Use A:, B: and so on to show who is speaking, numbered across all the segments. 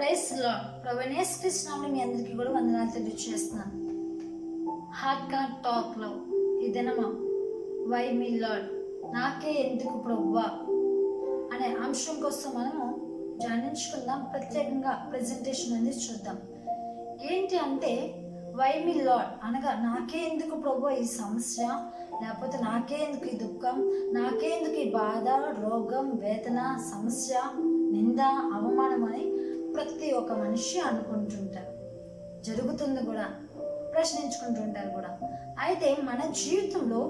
A: Price lord. ప్రభువైన యేసుక్రీస్తు నామములో మీ అందరికీ కూడా వందనాలు తెలియజేస్తున్నాను. హార్ట్ కాంట్ టాక్లో ఈ దినము వై మీ లార్డ్, నాకే ఎందుకు ప్రభువా అనే అంశం కోసం మనము ధ్యానించుకుందాం. ప్రత్యేకంగా ప్రజెంటేషన్ అనేది చూద్దాం. ఏంటి అంటే వై మీ లార్డ్ అనగా నాకే ఎందుకు ప్రభువా ఈ సమస్య, లేకపోతే నాకే ఎందుకు ఈ దుఃఖం, నాకే ఎందుకు ఈ బాధ, రోగం, వేదన, సమస్య, నింద, అవమానం అని ప్రతి ఒక్క మనిషి అనుకుంటుంటారు. జరుగుతుంది కూడా, ప్రశ్నించుకుంటుంటారు కూడా. అయితే మన జీవితంలో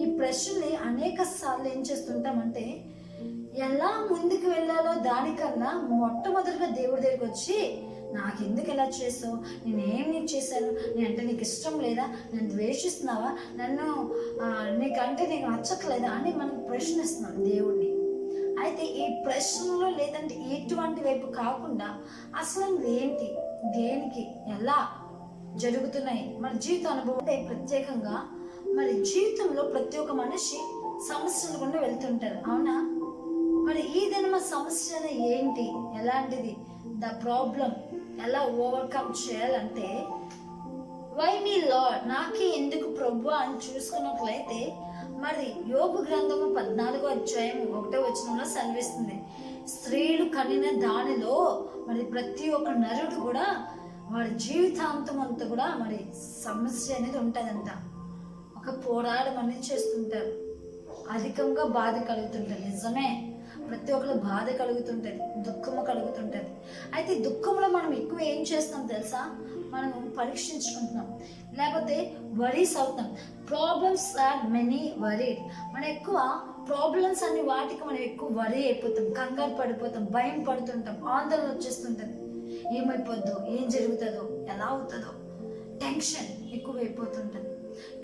A: ఈ ప్రశ్నని అనేక సార్లు ఏం చేస్తుంటామంటే ఎలా ముందుకు వెళ్ళాలో దానికన్నా మొట్టమొదటిగా దేవుడి దగ్గరికి వచ్చి నాకెందుకు ఎలా చేసావు, నేనేం నీకు చేశాను, నేనంటే నీకు ఇష్టం లేదా, నన్ను ద్వేషిస్తున్నావా, నన్ను నీకంటే నీకు నచ్చట్లేదా అని మనం ప్రశ్నిస్తున్నాం దేవుడిని. అయితే ఈ ప్రశ్నలో లేదంటే ఎటువంటి వైపు కాకుండా అసలు ఏంటి, దేనికి, ఎలా జరుగుతున్నాయి మన జీవిత అనుభవం అంటే ప్రత్యేకంగా మరి జీవితంలో ప్రతి ఒక్క మనిషి సమస్యలు గుండా వెళ్తుంటారు, అవునా? మరి ఈ దినమ సమస్య ఏంటి, ఎలాంటిది, ద ప్రాబ్లం ఎలా ఓవర్కమ్ చేయాలంటే వై మీ లార్డ్, నాకే ఎందుకు ప్రభు అని చూసుకున్నట్లయితే మరి యోబు గ్రంథము 14వ అధ్యాయం 1వ వచనంలో సెలవిస్తుంది. స్త్రీలు కనిన దానిలో మరి ప్రతి ఒక్క నరుడు కూడా వాడి జీవితాంతం అంతా కూడా మరి సమస్య అనేది ఉంటుందంట. ఒక పోరాటం అనేది చేస్తుంటారు, అధికంగా బాధ కలుగుతుంటుంది. నిజమే, ప్రతి ఒక్కరు బాధ కలుగుతుంటుంది, దుఃఖము కలుగుతుంటుంది. అయితే దుఃఖంలో మనం ఎక్కువ ఏం చేస్తాం తెలుసా, మనం పరీక్షించుకుంటున్నాం, లేకపోతే వరీస్ అవుతాం. Problems are many varied. మనం ఎక్కువ ప్రాబ్లమ్స్ అన్ని వాటికి మనం ఎక్కువ వరీ అయిపోతాం, కంగారు పడిపోతాం, భయం పడుతుంటాం, ఆందోళన వచ్చేస్తుంటుంది. ఏమైపోద్దో, ఏం జరుగుతుందో, ఎలా అవుతుందో, టెన్షన్ ఎక్కువ అయిపోతుంటుంది.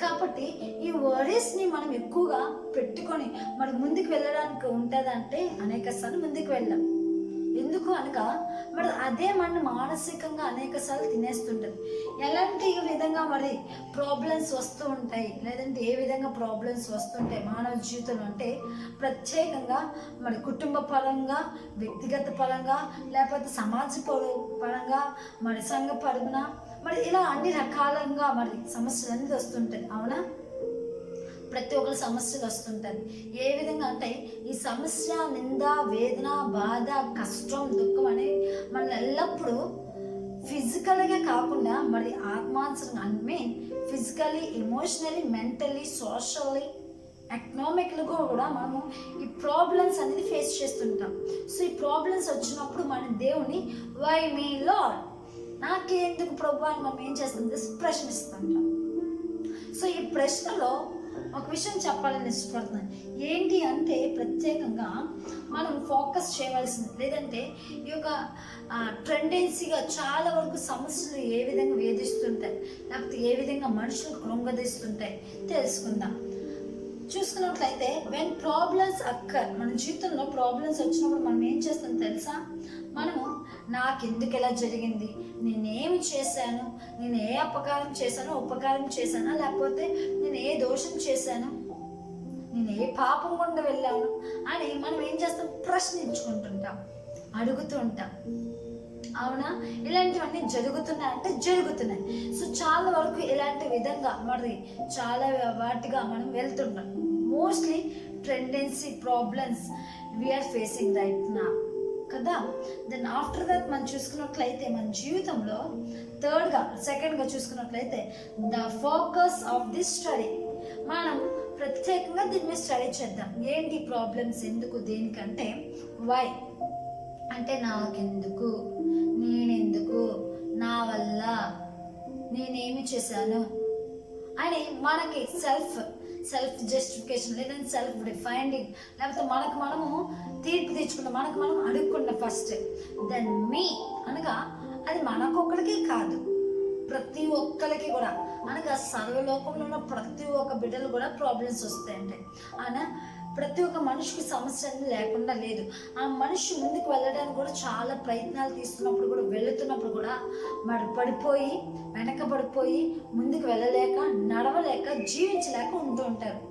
A: కాబట్టి ఈ వరీస్ని మనం ఎక్కువగా పెట్టుకొని మరి ముందుకు వెళ్ళడానికి ఉంటుందంటే అనేక సార్లు ముందుకు వెళ్ళాం. ఎందుకు అనగా మరి అదే మన మానసికంగా అనేక సార్లు తినేస్తుంటుంది. ఎలాంటి విధంగా మరి ప్రాబ్లమ్స్ వస్తూ ఉంటాయి, లేదంటే ఏ విధంగా ప్రాబ్లమ్స్ వస్తుంటాయి మానవ జీవితంలో అంటే ప్రత్యేకంగా మరి కుటుంబ పరంగా, వ్యక్తిగత పరంగా, లేకపోతే సమాజ పరంగా, మరి సంఘ పరంగా, మరి ఇలా అన్ని రకాలంగా మరి సమస్యలు అనేది వస్తుంటాయి, అవునా? ప్రతి ఒక్కరి సమస్యలు వస్తుంటాయి. ఏ విధంగా అంటే ఈ సమస్య, నింద, వేదన, బాధ, కష్టం, దుఃఖం అనేవి మన ఎల్లప్పుడూ ఫిజికల్గా కాకుండా మరి ఆత్మాంతరంగా, mean physically, emotionally, mentally, socially, ఎకనామిక్గా కూడా మనము ఈ ప్రాబ్లమ్స్ అనేది ఫేస్ చేస్తుంటాం. సో ఈ ప్రాబ్లమ్స్ వచ్చినప్పుడు మన దేవుని వై మీ లార్డ్, నాకే ఎందుకు ప్రభు అని మనం ఏం చేస్తుంది, ప్రశ్నిస్తుంటాం. సో ఈ ప్రశ్నలో ఒక విషయం చెప్పాలని ఇష్టపడుతున్నాను. ఏంటి అంటే ప్రత్యేకంగా మనం ఫోకస్ చేయవలసింది, లేదంటే ఈ యొక్క టెండెన్సీగా చాలా వరకు సమస్యలు ఏ విధంగా వేధిస్తుంటాయి, లేకపోతే ఏ విధంగా మనుషులు కృంగదీస్తుంటాయి తెలుసుకుందాం. చూసుకున్నట్లయితే వెన్ ప్రాబ్లమ్స్ అక్కర్, మన జీవితంలో ప్రాబ్లమ్స్ వచ్చినప్పుడు మనం ఏం చేస్తాం తెలుసా, మనము నాకెందుకు ఎలా జరిగింది, నేనేమి చేశాను, నేను ఏ అపకారం చేశాను, ఉపకారం చేశానా, లేకపోతే నేను ఏ దోషం చేశాను, నేను ఏ పాపం గుండా వెళ్ళాను అని మనం ఏం చేస్తాం, ప్రశ్నించుకుంటుంటాం, అడుగుతూ ఉంటాం, అవునా? ఇలాంటివన్నీ జరుగుతున్నాయంటే జరుగుతున్నాయి. సో చాలా వరకు ఇలాంటి విధంగా మరి చాలా వాటిగా మనం వెళ్తుంటాం. Mostly tendency problems we are facing right నా కదా. దెన్ ఆఫ్టర్ దట్ మనం చూసుకున్నట్లయితే మన జీవితంలో సెకండ్గా చూసుకున్నట్లయితే the focus of this study, మనం ప్రత్యేకంగా దీని మీద స్టడీ చేద్దాం. ఏంటి ప్రాబ్లమ్స్, ఎందుకు, దేనికంటే వై అంటే నాకెందుకు, నేనెందుకు, నా వల్ల, నేనేమి చేశాను అని మనకి సెల్ఫ్ జస్టిఫికేషన్, లేదంటే సెల్ఫ్ డిఫైనింగ్, లేకపోతే మనకు మనము తీర్పు తెచ్చుకుంటాం, మనకు మనం అడుక్కుంటాం ఫస్ట్. దెన్ మీ అనగా అది మనకొక్కడికి కాదు, ప్రతి ఒక్కరికి కూడా, అనగా సర్వలోకంలో ఉన్న ప్రతి ఒక్క బిడ్డలు కూడా ప్రాబ్లమ్స్ వస్తాయంటే అయినా ప్రతి ఒక్క మనిషికి సమస్య అనేది లేకుండా లేదు. ఆ మనిషి ముందుకు వెళ్ళడానికి కూడా చాలా ప్రయత్నాలు తీస్తున్నప్పుడు కూడా, వెళుతున్నప్పుడు కూడా మరి పడిపోయి, వెనకబడిపోయి, ముందుకు వెళ్ళలేక, నడవలేక, జీవించలేక ఉంటూ ఉంటారు.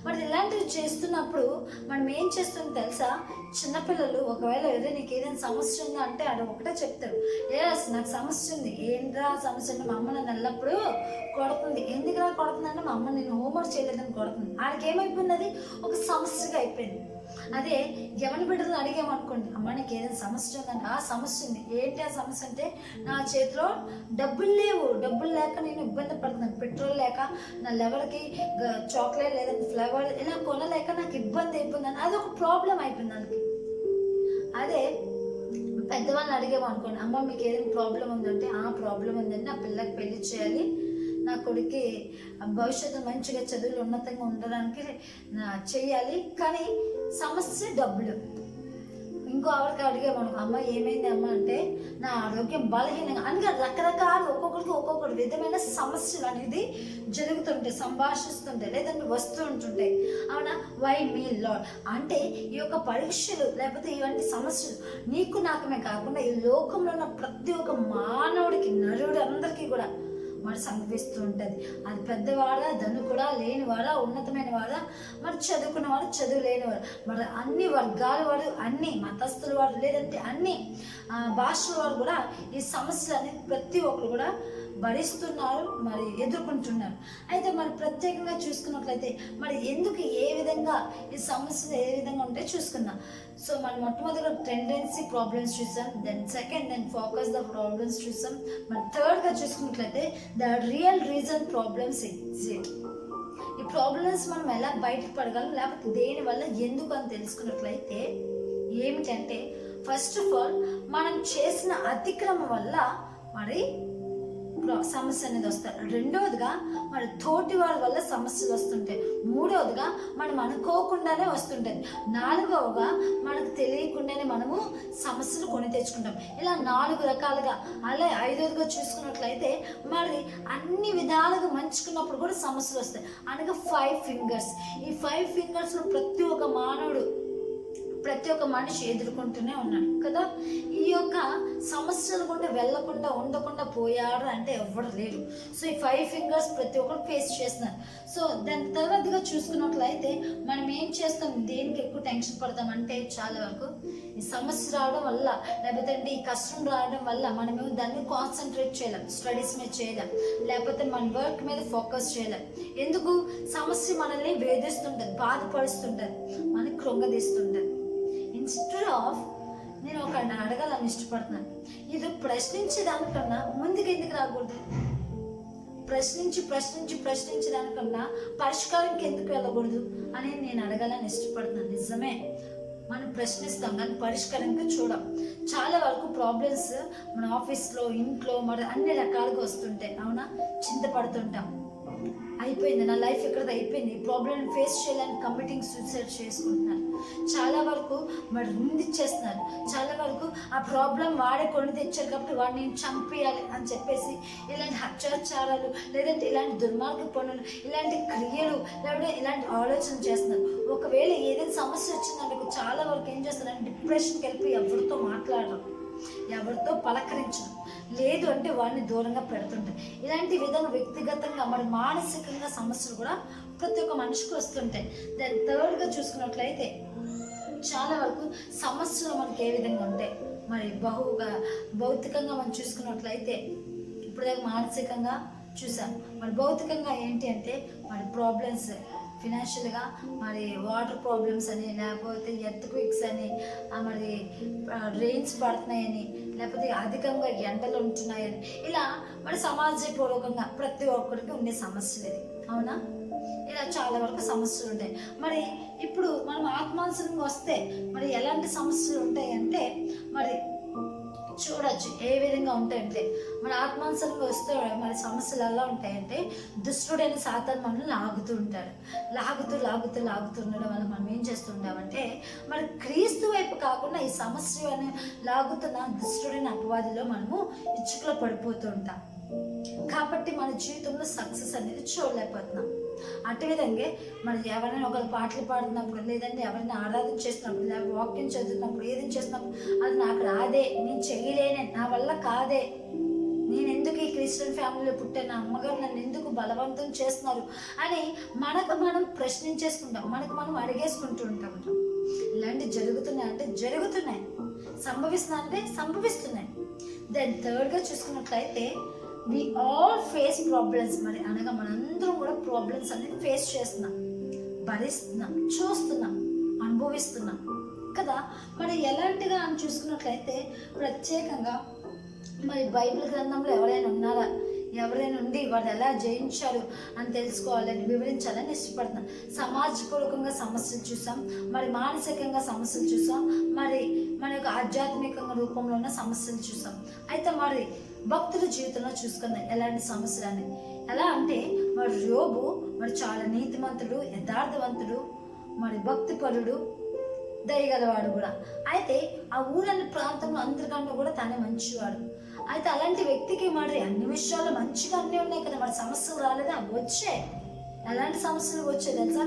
A: మరి ఇలాంటివి చేస్తున్నప్పుడు మనం ఏం చేస్తుందో తెలుసా? చిన్నపిల్లలు ఒకవేళ నీకు ఏదైనా సమస్య ఉందా అంటే అది ఒకటే చెప్తాడు, నాకు సమస్య ఉంది. ఏంట్రా సమస్య అంటే, మా అమ్మ నన్ను ఎల్లప్పుడూ కొడుతుంది. ఎందుకురా కొడుతుంది అంటే, మా అమ్మ నేను హోంవర్క్ చేయలేదని కొడుతుంది. ఆడికి ఏమైపోయింది? అది ఒక సమస్యగా అయిపోయింది. అదే ఎవరి బిడ్డలు అడిగామనుకోండి, అమ్మ నీకు ఏదైనా సమస్య ఉందంటే, ఆ సమస్య ఉంది. ఏంటి ఆ సమస్య అంటే, నా చేతిలో డబ్బులు లేవు, డబ్బులు లేక నేను ఇబ్బంది పడుతున్నాను, పెట్రోల్ లేక, నా లెవెల్కి చాక్లెట్ లేదంటే ఫ్లేవర్ ఇలా కొనలేక నాకు ఇబ్బంది అయిపోయిందని, అది ఒక ప్రాబ్లం అయిపోయింది దానికి. అదే పెద్దవాళ్ళని అడిగాము అనుకోండి, అమ్మ మీకు ఏదైనా ప్రాబ్లం ఉందంటే, ఆ ప్రాబ్లం ఉందండి, నా పిల్లకి పెళ్లి చేయాలి, నా కొడుక్కి భవిష్యత్తు మంచిగా చదువులు ఉన్నతంగా ఉండడానికి చెయ్యాలి, కానీ సమస్య డబ్బులు. ఇంకో ఆవిడకి అడిగామనుకో, అమ్మ ఏమైంది అమ్మ అంటే, నా ఆరోగ్యం బలహీనంగా, అనగా రకరకాల ఒక్కొక్కరికి ఒక్కొక్కటి విధమైన సమస్యలు అనేది జరుగుతుంటాయి, సంభాషిస్తుంటాయి, లేదంటే వస్తూ ఉంటుంటాయి. అవునా? వై మీ లార్డ్ అంటే ఈ యొక్క పరీక్షలు లేకపోతే ఇలాంటి సమస్యలు నీకు నాకమే కాకుండా ఈ లోకంలో ఉన్న ప్రతి ఒక్క మానవుడికి, నరుడు అందరికీ కూడా మరి సంభవిస్తూ ఉంటుంది. అది పెద్దవాడా, ధనుకుడా, లేనివాడా, ఉన్నతమైన వాడా, మరి చదువుకున్నవాడు, చదువు లేనివాడు, మరి అన్ని వర్గాల వాడు, అన్ని మతస్థుల వాడు, లేదంటే అన్ని భాషల వాడు కూడా ఈ సమస్యలు అనేది ప్రతి ఒక్కరు కూడా భరిస్తున్నారు, మరి ఎదుర్కొంటున్నారు. అయితే మరి ప్రత్యేకంగా చూసుకున్నట్లయితే మరి ఎందుకు ఏ విధంగా ఈ సమస్యలు ఏ విధంగా ఉంటాయో చూసుకుందాం. సో మనం మొట్టమొదటిగా టెండెన్సీ ప్రాబ్లమ్స్ చూసాం, then second then focus the problems చూసాం. మరి థర్డ్గా చూసుకున్నట్లయితే the real reason problems exist. ఈ ప్రాబ్లమ్స్ మనం ఎలా బయటకు పడగలం, లేకపోతే దేనివల్ల ఎందుకు అని తెలుసుకున్నట్లయితే ఏమిటంటే, ఫస్ట్ ఆఫ్ ఆల్ మనం చేసిన అతిక్రమం వల్ల మరి సమస్య అనేది వస్తాయి. రెండవదిగా మరి తోటి వారి వల్ల సమస్యలు వస్తుంటాయి. మూడవదిగా మనం అనుకోకుండానే వస్తుంటుంది. నాలుగవగా మనకు తెలియకుండానే మనము సమస్యలు కొని తెచ్చుకుంటాం. ఇలా 4 రకాలుగా. అలా ఐదవదిగా చూసుకున్నట్లయితే మరి అన్ని విధాలుగా మంచుకున్నప్పుడు కూడా సమస్యలు వస్తాయి. అనగా 5 ఫింగర్స్. ఈ 5 ఫింగర్స్లో ప్రతి ఒక్క మానవుడు, ప్రతి ఒక్క మనిషి ఎదుర్కొంటూనే ఉన్నాడు కదా. ఈ యొక్క సమస్యలు కూడా వెళ్లకుండా ఉండకుండా పోయాడు అంటే ఎవరు లేరు. సో ఈ 5 ఫింగర్స్ ప్రతి ఒక్కరు ఫేస్ చేస్తున్నారు. సో దాని తర్వాతగా చూసుకున్నట్లయితే మనం ఏం చేస్తాం, దేనికి ఎక్కువ టెన్షన్ పడతామంటే, చాలా వరకు ఈ సమస్య రావడం వల్ల, లేకపోతే ఈ కష్టం రావడం వల్ల మనమేమో దాన్ని కాన్సన్ట్రేట్ చేయలేం, స్టడీస్ మీద చేయలేం, లేకపోతే మన వర్క్ మీద ఫోకస్ చేయలేం. ఎందుకు? సమస్య మనల్ని వేధిస్తుంటుంది, బాధపరుస్తుంటుంది, మనకి కృంగదీస్తుంటుంది. ఇన్స్టెడ్ ఆఫ్ నేను ఒకరిని అడగాలని ఇష్టపడుతున్నాను, ఇది ప్రశ్నించేదానికన్నా ముందుకు ఎందుకు రాకూడదు? ప్రశ్నించి దానికన్నా పరిష్కారంకి ఎందుకు వెళ్ళకూడదు అని నేను అడగాలని ఇష్టపడుతున్నాను. నిజమే, మనం ప్రశ్నిస్తాం కానీ పరిష్కారంగా చూడం. చాలా వరకు ప్రాబ్లమ్స్ మన ఆఫీస్లో, ఇంట్లో మరి అన్ని రకాలుగా వస్తుంటాయి. అవునా? చింతపడుతుంటాం, అయిపోయింది నా లైఫ్ ఇక్కడ అయిపోయింది, ఈ ప్రాబ్లమ్ ఫేస్ చేయాలని కమిటింగ్ సూసైడ్ చేసుకుంటున్నారు. చాలా వరకు మరి నిందించేస్తున్నారు. చాలా వరకు ఆ ప్రాబ్లం వాడే కొని తెచ్చారు కాబట్టి వాడిని నేను చంపేయాలి అని చెప్పేసి ఇలాంటి అత్యాచారాలు, లేదంటే ఇలాంటి దుర్మార్గ పనులు, ఇలాంటి క్రియలు, లేదంటే ఇలాంటి ఆలోచన చేస్తున్నారు. ఒకవేళ ఏదైనా సమస్య వచ్చిందంటే చాలా వరకు ఏం చేస్తారంటే డిప్రెషన్కి వెళ్ళిపోయి ఎవరితో మాట్లాడడం, ఎవరితో పలకరించడం, లేదు అంటే వాడిని దూరంగా పెడుతుంటాయి. ఇలాంటి విధంగా వ్యక్తిగతంగా మరి మానసికంగా సమస్యలు కూడా ప్రతి ఒక్క మనిషికి వస్తుంటాయి. దాని థర్డ్గా చూసుకున్నట్లయితే చాలా వరకు సమస్యలు మనకి ఏ విధంగా ఉంటాయి, మరి భౌతికంగా మనం చూసుకున్నట్లయితే ఇప్పుడు మానసికంగా చూసాం. మరి భౌతికంగా ఏంటి అంటే మరి ప్రాబ్లమ్స్ ఫినాన్షియల్గా, మరి వాటర్ ప్రాబ్లమ్స్ అని, లేకపోతే ఎర్త్ క్విక్స్ అని, మరి రెయిన్స్ పడుతున్నాయని, లేకపోతే అధికంగా ఎండలు ఉంటున్నాయని, ఇలా మరి సమాజపూర్వకంగా ప్రతి ఒక్కరికి ఉండే సమస్యలు ఇది. అవునా? ఇలా చాలా వరకు సమస్యలు ఉంటాయి. మరి ఇప్పుడు మనం ఆత్మానుసరంగా వస్తే మరి ఎలాంటి సమస్యలు ఉంటాయి అంటే మరి చూడొచ్చు ఏ విధంగా ఉంటాయంటే, మన ఆత్మానుసరంగా వస్తే మరి సమస్యలు ఎలా ఉంటాయంటే, దుష్టుడైన సాతాను మనల్ని లాగుతూ ఉంటాడు. లాగుతూ ఉండడం వల్ల మనం ఏం చేస్తుంటామంటే మరి క్రీస్తు వైపు కాకుండా ఈ సమస్యను లాగుతున్న దుష్టుడైన అపవాదిలో మనము ఇచ్చుకలో పడిపోతూ ఉంటాం. కాబట్టి మన జీవితంలో సక్సెస్ అనేది చూడలేకపోతున్నాం. అటు విధంగా మరి ఎవరైనా ఒకరు పాటలు పాడుతున్నప్పుడు, లేదంటే ఎవరైనా ఆరాధన చేస్తున్నప్పుడు, లేకపోతే వాక్యం చదువుతున్నప్పుడు, ఏదైనా చేస్తున్నప్పుడు అది నాకు రాదే, నేను చేయలేనే, నా వల్ల కాదే నేను ఎందుకు ఈ క్రిస్టియన్ ఫ్యామిలీలో పుట్టాను, అమ్మగారు నన్ను ఎందుకు బలవంతం చేస్తున్నారు అని మనకు మనం ప్రశ్నించేసుకుంటాం, మనకు మనం అడిగేసుకుంటూ ఉంటాం. ఇలాంటివి జరుగుతున్నాయి అంటే జరుగుతున్నాయి, సంభవిస్తున్నా అంటే సంభవిస్తున్నాయి. దెన్ థర్డ్గా చూసుకున్నట్లయితే వి ఆల్ ఫేస్ ప్రాబ్లమ్స్. మరి అనగా మనందరం కూడా ప్రాబ్లమ్స్ అనేది ఫేస్ చేస్తున్నాం, భరిస్తున్నాం, చూస్తున్నాం, అనుభవిస్తున్నాం కదా. మరి ఎలాంటిగా అని చూసుకున్నట్లయితే ప్రత్యేకంగా మరి బైబిల్ గ్రంథంలో ఎవరైనా ఉన్నారా, ఎవరైనా ఉండి వాడు ఎలా జయించారు అని తెలుసుకోవాలని వివరించాలని ఇష్టపడుతున్నాను. సమాజపూర్వకంగా సమస్యలు చూసాం, మరి మానసికంగా సమస్యలు చూసాం, మరి మన యొక్క ఆధ్యాత్మికంగా రూపంలో ఉన్న సమస్యలు చూసాం. అయితే మరి భక్తుల జీవితంలో చూసుకుందాం ఎలాంటి సమస్యలు అని. ఎలా అంటే మరి యోబు మరి చాలా నీతిమంతుడు, యథార్థవంతుడు, మరి భక్తిపరుడు, దయగలవాడు కూడా. అయితే ఆ ఊరని ప్రాంతంలో అందరికన్నా కూడా తానే మంచివాడు. అయితే అలాంటి వ్యక్తికి మరి అన్ని విషయాలు మంచిగా అన్నీ ఉన్నాయి కదా, మరి సమస్యలు రాలేదా? వచ్చాయి. ఎలాంటి సమస్యలు వచ్చాయి తెలుసా?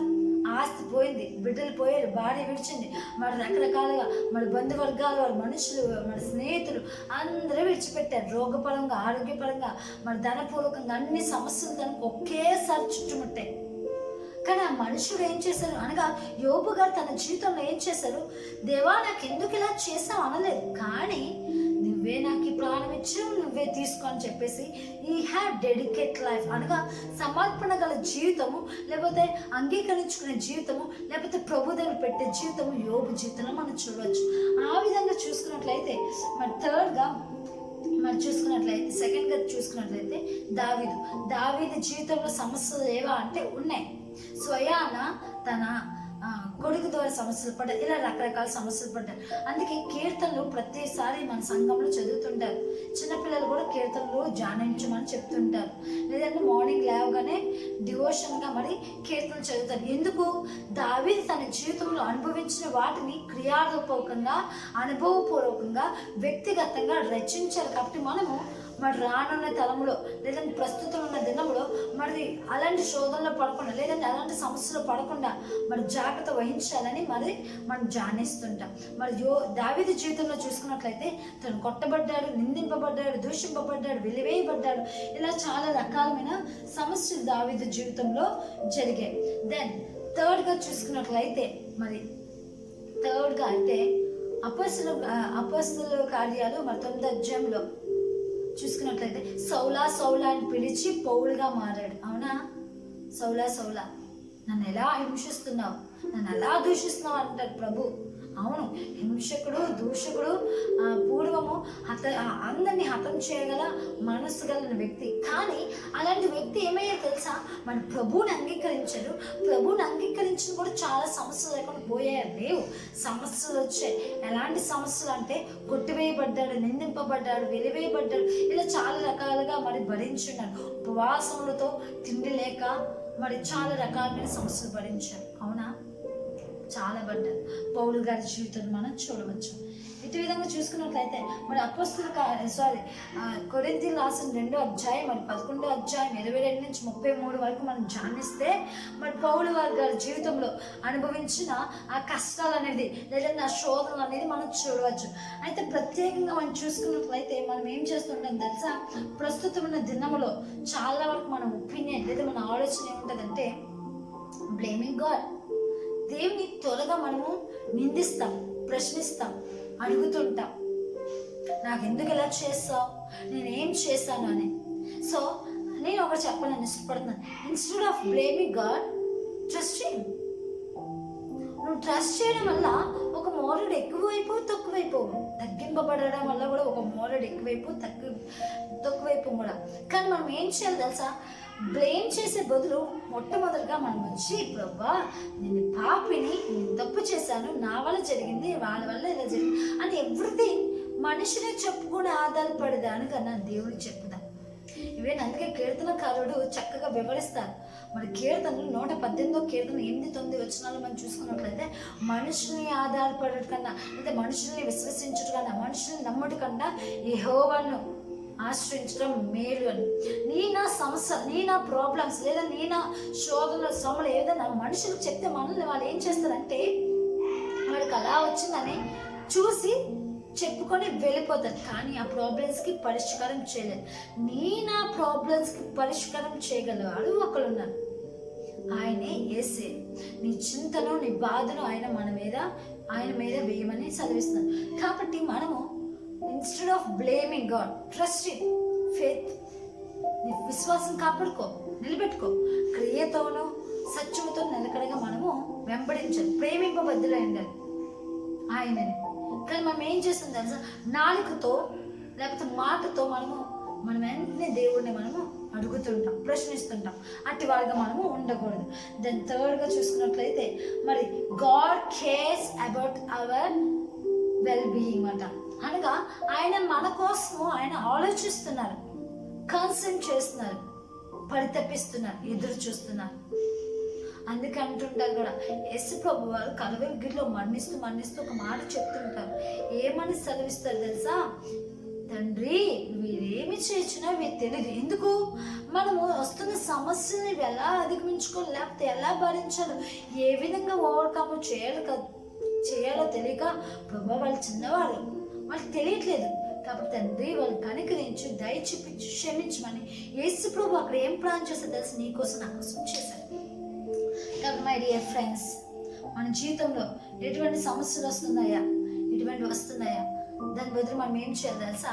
A: ఆస్తి పోయింది, బిడ్డలు పోయారు, భార్య విడిచింది, మరి రకరకాలుగా మరి బంధువర్గాలు, వారి మనుషులు, మరి స్నేహితులు అందరూ విడిచిపెట్టారు. రోగపరంగా, ఆరోగ్యపరంగా, మరి ధనపూర్వకంగా అన్ని సమస్యలు తనకు ఒకేసారి చుట్టుముట్టాయి. కానీ ఆ మనుషుడు ఏం చేశారు అనగా యోబు గారు తన జీవితంలో ఏం చేశారు? దేవా నాకు ఎందుకు ఇలా చేసావు అనలేదు, కానీ నువ్వే నాకు ఈ ప్రాణం ఇచ్చావు, నువ్వే తీసుకో అని చెప్పేసి ఈ హ్యావ్ డెడికేట్ లైఫ్ అనగా సమర్పణ గల జీవితము, లేకపోతే అంగీకరించుకునే జీవితము, లేకపోతే ప్రభుదేవులు పెట్టే జీవితము యోబు జీవితంలో మనం చూడవచ్చు. ఆ విధంగా చూసుకున్నట్లయితే మరి థర్డ్గా మరి చూసుకున్నట్లయితే సెకండ్గా చూసుకున్నట్లయితే దావీదు జీవితంలో సమస్యలు ఏవా అంటే ఉన్నాయి. స్వయాన తన కొడుకు ద్వారా సమస్యలు పడ్డారు, ఇలా రకరకాల సమస్యలు పడ్డారు. అందుకే కీర్తనలు ప్రతిసారి మన సంఘంలో చదువుతుంటారు. చిన్నపిల్లలు కూడా కీర్తనలు ధ్యానించమని చెప్తుంటారు, లేదంటే మార్నింగ్ లేవగానే డివోషన్గా మరి కీర్తనలు చదువుతారు. ఎందుకు? దావీదు తన జీవితంలో అనుభవించిన వాటిని క్రియారూపకంగా, అనుభవపూర్వకంగా, వ్యక్తిగతంగా రచించారు. కాబట్టి మనము మరి రానున్న తలంలో లేదంటే ప్రస్తుతం ఉన్న దినంలో మరి అలాంటి శోధనలో పడకుండా, లేదంటే అలాంటి సమస్యలు పడకుండా మరి జాగ్రత్త వహించాలని మరి మనం ధ్యానిస్తుంటాం. మరి దావీదు జీవితంలో చూసుకున్నట్లయితే తను కొట్టబడ్డాడు, నిందింపబడ్డాడు, దూషింపబడ్డాడు, వెలివేయబడ్డాడు, ఇలా చాలా రకాలమైన సమస్యలు దావీదు జీవితంలో జరిగాయి. దెన్ థర్డ్గా చూసుకున్నట్లయితే మరి థర్డ్గా అయితే అపొస్తలుల కార్యాలు మరి 9వ అధ్యాయంలో చూసుకున్నట్లయితే సౌలా అని పిలిచి పౌలుగా మారాడు. అవునా? సౌలా నన్ను ఎలా హింసిస్తున్నావు, నన్ను ఎలా దూషిస్తున్నావు అంటాడు ప్రభు. అవును, హింసకుడు, దూషకుడు, పూర్వము అందరినీ హతం చేయగల మనస్సు గల వ్యక్తి. కానీ అలాంటి వ్యక్తి ఏమయ్యారు తెలుసా? మన ప్రభువుని అంగీకరించారు. ప్రభువుని అంగీకరించిన కూడా చాలా సమస్యలు లేకుండా పోయారు. లేవు, సమస్యలు వచ్చాయి. ఎలాంటి సమస్యలు అంటే కొట్టివేయబడ్డాడు, నిందింపబడ్డాడు, వెలివేయబడ్డాడు, ఇలా చాలా రకాలుగా మరి భరించున్నాడు. ఉపవాసములతో తిండి లేక మరి చాలా రకాలమైన సమస్యలు భరించారు. అవునా? చాలా పడ్డారు. పౌలు గారి జీవితాన్ని మనం చూడవచ్చు. ఇటు విధంగా చూసుకున్నట్లయితే మరి కొరింథీయులకు రాసిన 2వ అధ్యాయం మరి 11వ అధ్యాయం 22 నుంచి 33 వరకు మనం ధ్యానిస్తే మరి పౌలు గారి జీవితంలో అనుభవించిన ఆ కష్టాలు అనేది లేదంటే ఆ శోధనలు అనేది మనం చూడవచ్చు. అయితే ప్రత్యేకంగా మనం చూసుకున్నట్లయితే మనం ఏం చేస్తుంటాం తెలుసా? ప్రస్తుతం ఉన్న దినంలో చాలా వరకు మన ఒపీనియన్ లేదా మన ఆలోచన ఏముంటుందంటే బ్లేమింగ్ గాడ్. దేవుని త్వరగా మనము నిందిస్తాం, ప్రశ్నిస్తాం, అడుగుతుంటాం, నాకు ఎందుకు ఇలా చేస్తావు, నేనేం చేశాను అని. సో నేను ఒకటి చెప్పాలని ఇష్టపడుతున్నాను. Instead of blaming God, trust him. నువ్వు ట్రస్ట్ చేయడం వల్ల ఒక మోరడ్ ఎక్కువైపు తక్కువైపోవు, తగ్గింపబడడం వల్ల కూడా ఒక మోరడ్ ఎక్కువైపు తక్కువైపు కూడా. కానీ మనం ఏం చేయాలి తెలుసా? బ్లేమ్ చేసే బదులు మొట్టమొదటిగా మనం వచ్చి ప్రభా నేను పాపిని, నేను తప్పు చేశాను, నా వల్ల జరిగింది, వాళ్ళ వల్ల ఇలా జరిగింది అని ఎవ్రీథింగ్ మనిషినే చెప్పుకుని ఆధారపడేదానికన్నా దేవుడికి చెప్పుదాం. ఇవేనా? అందుకే కీర్తనకారుడు చక్కగా వివరిస్తారు. మరి కీర్తనలు 118వ కీర్తన 8-9 వచనాలు మనం చూసుకున్నట్లయితే మనుషుల్ని ఆధారపడటం కన్నా, లేదా మనుషుల్ని విశ్వసించడం కన్నా, మనుషుల్ని నమ్మటం కన్నా యెహోవాను ఆశ్రయించడం మేలు అని. నా సమస్య, నా ప్రాబ్లమ్స్ లేదా నా శోధనల శ్రమలు ఏదైనా మనుషులకు చెప్తే మనల్ని వాళ్ళు ఏం చేస్తారంటే వాడికి అలా వచ్చిందని చూసి చెప్పుకొని వెళ్ళిపోతారు, కానీ ఆ ప్రాబ్లమ్స్కి పరిష్కారం చేయలేదు. నేను ఆ ప్రాబ్లమ్స్కి పరిష్కారం చేయగలవాడు ఒకడున్నారు, ఆయనే యేసే. నీ చింతను నీ బాధను ఆయన మీద వేయమని చదివిస్తున్నాను. కాబట్టి మనము instead of blaming God, trust in faith, నీ విశ్వాసం కాపాడుకో, నిలబెట్టుకో. క్రియతోనూ సత్యముతో నిలకడగా మనము వెంబడించాలి, ప్రేమింపబద్దులై ఉండాలి ఆయనని. కానీ మనం ఏం చేస్తాం తెలుసా, నాలుకతో లేకపోతే మాటతో మనం వెంటనే దేవుడిని మనము అడుగుతుంటాం, ప్రశ్నిస్తుంటాం. అట్టి వారిగా మనము ఉండకూడదు. దాని థర్డ్గా చూసుకున్నట్లయితే మరి God cares about our well being అంట. అనగా ఆయన మన కోసము ఆయన ఆలోచిస్తున్నారు, కన్సర్న్ చేస్తున్నారు, పరితపిస్తున్నారు, ఎదురు చూస్తున్నారు. అందుకే అంటుంటారు కూడా, యేసు ప్రభు వారు కలవరిగిరిలో మరణిస్తూ ఒక మాట చెప్తుంటారు. ఏమని సెలవిస్తారు తెలుసా, తండ్రి వీరేమి చేసినా వీరు తెలియదు. ఎందుకు? మనము వస్తున్న సమస్యని ఎలా అధిగమించుకోవాలి, లేకపోతే ఎలా భరించాలో, ఏ విధంగా ఓవర్కమ్ చేయాలో తెలియక, ప్రభు వాళ్ళు చిన్నవారు, వాళ్ళకి తెలియట్లేదు. కాబట్టి తండ్రి వాళ్ళు కనికరించి దయ చూపించి క్షమించమని యేసు ప్రభు అక్కడ ఏం ప్లాన్ చేస్తారు తెలిసి నీకోసం నా కోసం చేశారు. కాబట్టి మై డియర్ ఫ్రెండ్స్, మన జీవితంలో ఎటువంటి సమస్యలు వస్తున్నాయా, దాని బదులు మనం ఏం చేయాలి తెలుసా,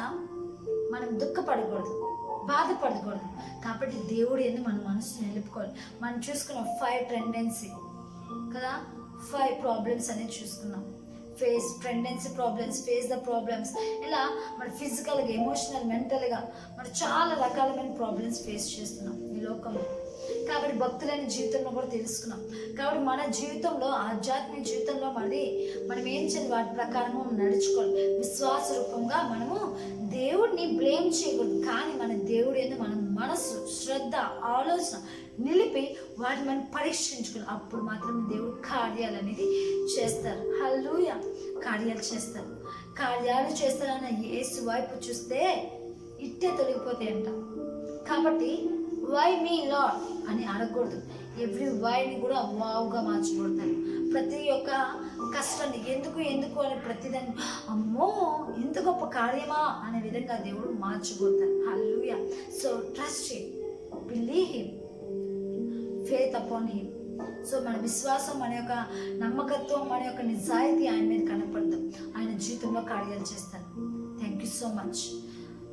A: మనం దుఃఖపడకూడదు, బాధపడకూడదు. కాబట్టి దేవుడు ఏంది మన మనసుని నిలుపుకోవాలి. మనం చూసుకున్న 5 టెండెన్సీ కదా, 5 ప్రాబ్లమ్స్ అనేది చూసుకున్నాం. Face the problems. ఇలా మన ఫిజికల్గా, ఎమోషనల్, మెంటల్గా మనం చాలా రకాలమైన ప్రాబ్లమ్స్ ఫేస్ చేస్తున్నాం ఈ లోకంలో. కాబట్టి భక్తులైన జీవితంలో కూడా తెలుసుకున్నాం. కాబట్టి మన జీవితంలో, ఆధ్యాత్మిక జీవితంలో మనం ఏం చేయాలి, వాటి ప్రకారం నడుచుకోవాలి. విశ్వాస రూపంగా మనము దేవుడిని బ్లేమ్ చేయకూడదు, కానీ మన దేవుడు ఏందో మన మనసు, శ్రద్ధ, ఆలోచన నిలిపి వాటిని మనం పరీక్షించుకోవాలి. అప్పుడు మాత్రం దేవుడు కార్యాలు అనేది చేస్తారు. హల్లెలూయా, కార్యాలు చేస్తారన్న యేసు వైపు చూస్తే ఇట్టే తొలగిపోతాయంట. కాబట్టి వై మీ లార్డ్ అని అడగకూడదు. ఎవ్రీ వైని కూడా వావుగా మార్చబడతారు. ప్రతి ఒక్క కష్టాన్ని ఎందుకు అని ప్రతిదాన్ని అమ్మో ఎంత గొప్ప కార్యమా అనే విధంగా దేవుడు మార్చబోతారు. Hallelujah. So trust him, believe him, faith upon him. So మన విశ్వాసం, మన యొక్క నమ్మకత్వం, మన యొక్క నిజాయితీ ఆయన మీద కనపడతాం. ఆయన జీవితంలో కార్యాలు చేస్తారు. Thank you so much.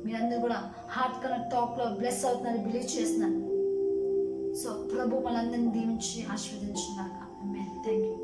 A: మీరందరూ కూడా హార్ట్ కనెక్ట్ టాక్లో బ్లెస్ అవుతున్నారు, బిలీవ్ చేస్తున్నారు. సో ప్రభు మనందరినీ దీవించి ఆశీర్వదించుగాక. ఆమేన్. Thank you.